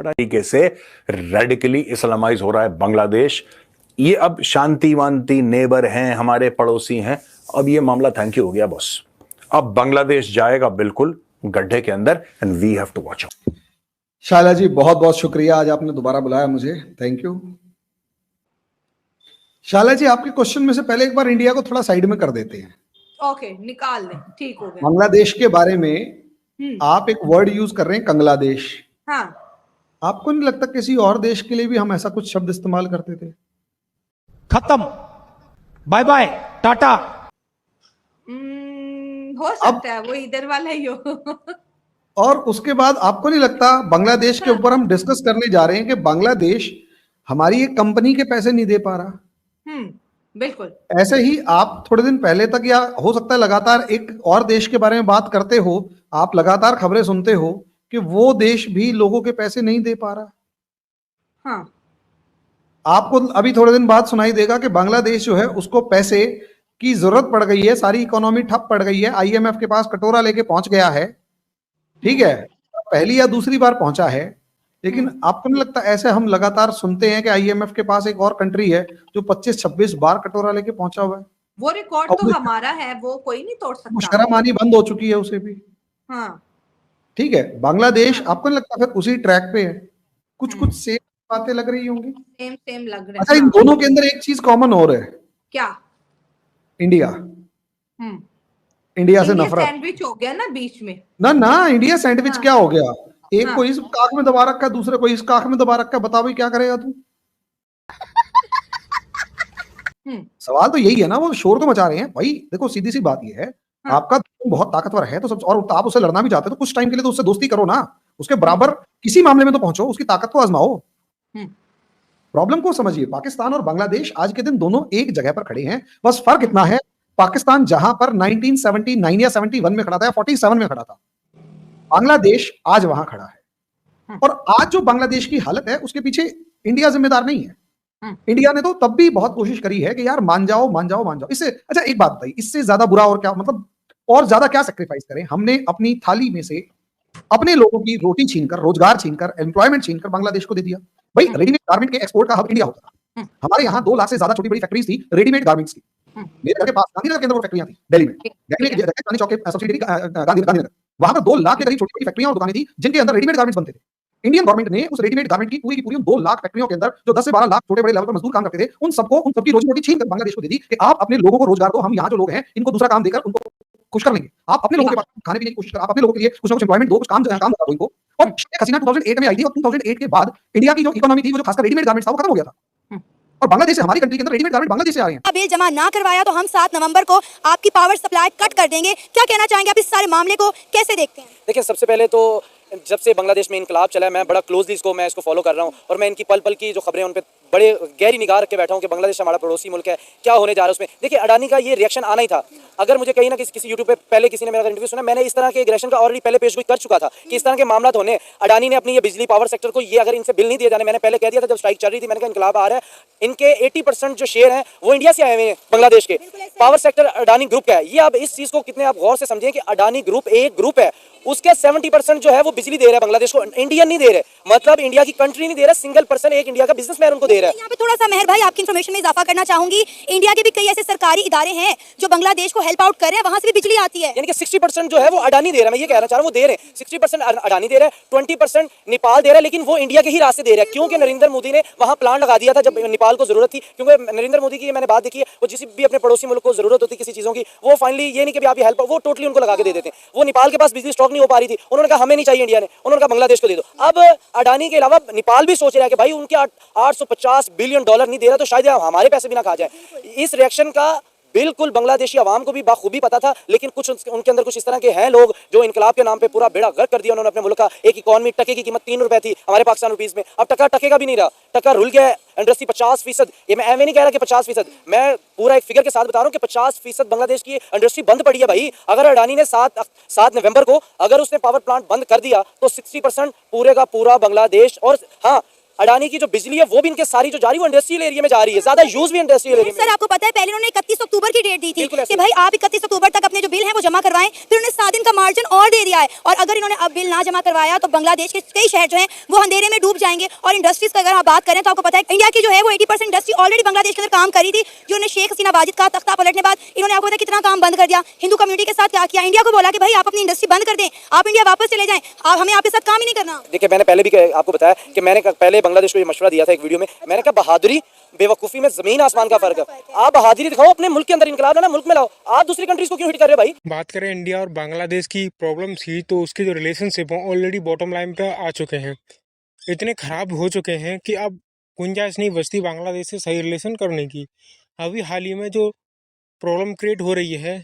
तरीके से radically Islamise हो रहा है बांग्लादेश। ये अब शांति वांति नेबर हैं, हमारे पड़ोसी हैं। अब ये मामला थैंक यू हो गया बॉस। अब बांग्लादेश जाएगा बिल्कुल गड्ढे के अंदर and we have to watch out. शाला जी बहुत बहुत शुक्रिया, आज आपने दोबारा बुलाया मुझे, थैंक यू। शाला जी आपके क्वेश्चन में से पहले एक बार इंडिया को थोड़ा साइड में कर देते हैं। ओके, निकाल लें, ठीक हो गया। बांग्लादेश के बारे में आप एक वर्ड यूज कर रहे हैं कंगलादेश। हाँ, आपको नहीं लगता किसी और देश के लिए भी हम ऐसा कुछ शब्द इस्तेमाल करते थे? खत्म, बाय बाय, टाटा। हो सकता है वो इधर वाला ही हो। और उसके बाद आपको नहीं लगता बांग्लादेश के ऊपर हम डिस्कस करने जा रहे हैं कि बांग्लादेश हमारी एक कंपनी के पैसे नहीं दे पा रहा? बिल्कुल। ऐसे ही आप थोड़े दिन पहले तक या हो सकता है लगातार एक और देश के बारे में बात करते हो, आप लगातार खबरें सुनते हो कि वो देश भी लोगों के पैसे नहीं दे पा रहा। हाँ, आपको अभी थोड़े दिन बाद सुनाई देगा कि बांग्लादेश जो है उसको पैसे की जरूरत पड़ गई है, सारी इकोनॉमी ठप पड़ गई है, आईएमएफ के पास कटोरा लेके पहुंच गया है, ठीक है, पहली या दूसरी बार पहुंचा है। लेकिन आपको नहीं लगता ऐसे हम लगातार सुनते हैं कि आईएमएफ के पास एक और कंट्री है जो 25-26 बार कटोरा लेके पहुंचा हुआ है? वो रिकॉर्ड तो हमारा है, वो कोई नहीं तोड़ सकता। शर्म आनी बंद हो चुकी है उसे भी। हाँ, ठीक है, बांग्लादेश आपको नहीं लगता फिर उसी ट्रैक पे है? कुछ कुछ सेम बातें लग रही होंगी। सेम सेम लग रहा है। अच्छा, इन दोनों के अंदर एक चीज कॉमन और है। क्या? इंडिया। इंडिया से नफरत। सैंडविच हो गया ना बीच में। ना इंडिया सैंडविच क्या हो गया? एक हाँ। को इस काख में दबा रखा है, दूसरे को इस काख में दबा रखा है, बता भाई क्या करेगा तू? सवाल तो यही है ना, वो शोर तो मचा रहे हैं भाई। देखो सीधी सी बात ये है, आपका बहुत ताकतवर है तो सब, और आप उससे लड़ना भी चाहते हो तो कुछ टाइम के लिए तो उससे दोस्ती करो ना, उसके बराबर किसी मामले में तो पहुंचो, उसकी ताकत को आजमाओ। प्रॉब्लम को समझिए, पाकिस्तान और बांग्लादेश आज के दिन दोनों एक जगह पर खड़े हैं, बस फर्क इतना है पाकिस्तान जहां पर 1979 या 71 में खड़ा था या 47 में खड़ा था, बांग्लादेश आज वहां खड़ा है। और आज जो बांग्लादेश की हालत है उसके पीछे इंडिया जिम्मेदार नहीं है। इंडिया ने तो तब भी बहुत कोशिश करी है कि यार मान जाओ मान जाओ मान जाओ। इससे अच्छा एक बात बताइए, इससे ज्यादा बुरा और क्या, मतलब और ज्यादा क्या सेक्रीफाइस करें? हमने अपनी थाली में से अपने लोगों की रोटी छीनकर, रोजगार छीनकर, एम्प्लॉयमेंट छीनकर बांग्लादेश को दे दिया। भाई रेडीमेड गारमेंट के एक्सपोर्ट का हब इंडिया होता था। हमारे यहाँ 2 लाख से ज्यादा छोटी बड़ी फैक्ट्रीज थी रेडीमेड गारमेंट्स की। मेरे घर के पास गांधीनगर के अंदर वो फैक्ट्रियां थी, दिल्ली में, चांदनी चौक के सब्सिडियरी गांधीनगर, वहां पर 2 लाख के करीब छोटी बड़ी फैक्ट्रियां और दुकानें थी जिनके अंदर रेडीमेड गारमेंट्स बनते थे। इंडियन गवर्नमेंट ने उस रेडीमेड गारमेंट की पूरी 2 लाख फैक्ट्रियों के अंदर जो 10 से 12 लाख छोटे बड़े लेवल पर मजदूर काम करते थे, उन सबकी रोजी रोटी छीन कर बांग्लादेश को दे दी कि आप अपने लोगों को रोजगार दो, हम यहाँ जो लोग हैं इनको दूसरा काम देकर उनको खुश कर लेंगे। आप अपने लोगों के पास खाने पीने की कोशिश कर, आप अपने लोगों के लिए कुछ ना कुछ एम्प्लॉयमेंट दो, कुछ काम बता दो इनको। और शेख हसीना 2008 में आई थी और 2008 के बाद इंडिया की जो इकोनॉमी थी, वो जो खासकर रेडीमेड गारमेंट्स था, वो खत्म हो गया था। और बांग्लादेश से, हमारी कंट्री के अंदर रेडीमेड गारमेंट बांग्लादेश से आ रहे हैं। बिल जमा ना करवाया तो हम 7 नवंबर को आपकी पावर सप्लाई कट कर देंगे। क्या कहना चाहेंगे, आप इस सारे मामले को कैसे देखते हैं? देखिए, सबसे पहले तो जब से बांग्लादेश में इनकलाब चला है, मैं बड़ा क्लोजली इसको फॉलो कर रहा हूँ और मैं इनकी पल पल की जो खबरें उन पर बड़े गहरी निगाह रख के बैठा हूँ कि बांग्लादेश हमारा पड़ोसी मुल्क है, क्या होने जा रहा है उसमें। देखिए, अडानी का ये रिएक्शन आना ही था। अगर मुझे कहीं ना किसी यूट्यूब पे पहले किसी ने मेरा इंटरव्यू सुना, मैंने इस तरह के रिएक्शन का ऑलरेडी पहले पेश कर चुका था कि इस तरह के मामला होने, अडानी ने अपनी ये बिजली पावर सेक्टर को, ये अगर इनसे बिल नहीं दिए जाने, मैंने पहले कह दिया था जब स्ट्राइक चल रही थी, मैंने कहा इनकलाब आ रहा है, इनके 80% जो शेयर हैं वो इंडिया से आए हुए हैं, बांग्लादेश के पावर सेक्टर अडानी ग्रुप का है। ये आप इस चीज को कितने आप गौर से समझें कि अडानी ग्रुप एक ग्रुप है, उसके 70% जो है वो बिजली दे रहा है बांग्लादेश को, इंडियन नहीं दे रहे, मतलब इंडिया की कंट्री नहीं दे रहा, सिंगल पर्सन एक इंडिया का बिजनेसमैन उनको दे रहा है। यहाँ पे थोड़ा सा मेहर भाई आपकी इन्फॉर्मेशन में इजाफा करना चाहूंगी, इंडिया के भी कई ऐसे सरकारी इदारे हैं जो बांग्लादेश को हेल्प आउट कर रहे हैं, वहां से भी बिजली आती है। यानी कि 60% जो है वो अडानी दे रहा है, मैं ये कहना चाह रहा हूँ, वो दे रहे हैं 60% अडानी दे रहा है, 20% नेपाल दे रहा है, लेकिन वो इंडिया के ही रास्ते दे रहा है, क्योंकि नरेंद्र मोदी ने वहां प्लांट लगा दिया था जब नेपाल को जरूरत थी। क्योंकि नरेंद्र मोदी की मैंने बात देखी है, वो जिस भी अपने पड़ोसी मुल्क को जरूरत होती किसी चीजों की, वो फाइनली ये नहीं कि आप ये हेल्प, वो टोटली उनको लगा के दे देते हैं। वो नेपाल के पास बिजली स्टॉक नहीं हो पा रही थी, उन्होंने कहा हमें नहीं चाहिए इंडिया ने, उन्होंने कहा बांग्लादेश को दे दो। अब अडानी के अलावा नेपाल भी सोच रहा है कि भाई उनके 850 बिलियन डॉलर नहीं दे रहा तो शायद हमारे पैसे भी ना खा जाए। इस रिएक्शन का बिल्कुल बांग्लादेशी आवाम को भी बाखूबी पता था, लेकिन कुछ उनके अंदर कुछ इस तरह के हैं लोग जो इनकलाब के नाम पे पूरा बेड़ा गर्क कर दिया उन्होंने अपने मुल्क का। एक इकॉनमी, टके की कीमत 3 रुपए थी हमारे पाकिस्तान रुपीस में, अब टका टके का भी नहीं रहा, टका रुल गया है। इंडस्ट्री 50%, ये मैं एवं नहीं कह रहा कि 50%, मैं पूरा एक फिगर के साथ बता रहा हूँ कि 50% बांग्लादेश की इंडस्ट्री बंद पड़ी है भाई। अगर अडानी ने 7 नवंबर को अगर उसने पावर प्लांट बंद कर दिया तो 60% पूरे का पूरा बांग्लादेश, और हाँ अडानी की जो बिजली है वो भी इनके सारी जो जा रही है वो इंडस्ट्रियल एरिया में जा रही है, ज्यादा यूज भी इंडस्ट्रियल एरिया में। सर आपको पता है पहले उन्होंने 31 अक्टूबर की डेट दी थी बिल्कुल ऐसे। कि भाई आप 31 अक्टूबर तक अपने जो बिल हैं वो जमा करवाएं, फिर उन्होंने 7 दिन का मार्जिन और दे दिया है। और अगर इन्होंने अब बिल ना जमा करवाया तो बांग्लादेश के कई शहर जो हैं वो अंधेरे में डूब जाएंगे। और इंडस्ट्रीज का अगर आप बात करें तो आपको पता है इंडिया की जो है वो 80% इंडस्ट्री ऑलरेडी बांग्लादेश के अंदर काम करी थी। जो उन्होंने शेख हसीना वाजिद का तख्ता पलटने बाद इन्होंने आपको पता है कितना काम बंद कर दिया। हिंदू कम्युनिटी के साथ क्या किया, इंडिया को बोला कि भाई आप अपनी इंडस्ट्री बंद कर दें, आप इंडिया वापस चले जाएं, आप हमें आपके साथ काम ही नहीं करना। देखिए मैंने पहले भी आपको बताया कि मैंने पहले बांग्लादेश को ये मशवरा दिया था एक वीडियो में, मैंने कहा बहादुरी बेवकूफी में जमीन आसमान का फर्क है। आप बहादुरी दिखाओ अपने मुल्क के अंदर, इनकलाब लाना मुल्क में लाओ, आप दूसरी कंट्रीज को क्यों हिट कर रहे हो भाई। बात करें इंडिया और बांग्लादेश की प्रॉब्लम थी तो उसके जो रिलेशनशिप हैं ऑलरेडी बॉटम लाइन पे आ चुके हैं, इतने खराब हो चुके हैं कि अब गुंजाइश नहीं बचती बांग्लादेश से सही रिलेशन करने की। अभी हाल ही में जो प्रॉब्लम क्रिएट हो रही है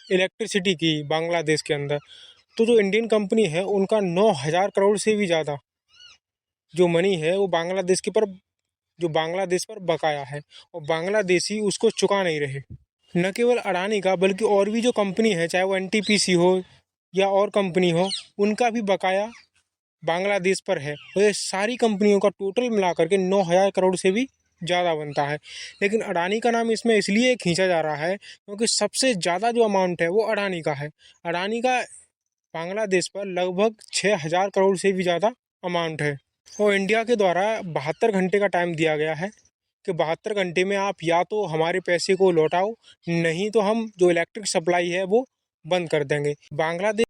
इलेक्ट्रिसिटी की बांग्लादेश के अंदर, तो जो इंडियन कंपनी है उनका 9,000 करोड़ से भी ज़्यादा जो मनी है वो बांग्लादेश पर बकाया है और बांग्लादेशी उसको चुका नहीं रहे। न केवल अडानी का बल्कि और भी जो कंपनी है, चाहे वो एनटीपीसी हो या और कंपनी हो, उनका भी बकाया बांग्लादेश पर है। और ये सारी कंपनियों का टोटल मिला करके 9,000 करोड़ से भी ज़्यादा बनता है। लेकिन अडानी का नाम इसमें इसलिए खींचा जा रहा है क्योंकि सबसे ज़्यादा जो अमाउंट है वो अडानी का है। अडानी का बांग्लादेश पर लगभग 6,000 करोड़ से भी ज़्यादा अमाउंट है और इंडिया के द्वारा 72 घंटे का टाइम दिया गया है कि 72 घंटे में आप या तो हमारे पैसे को लौटाओ, नहीं तो हम जो इलेक्ट्रिक सप्लाई है वो बंद कर देंगे। बांग्लादेश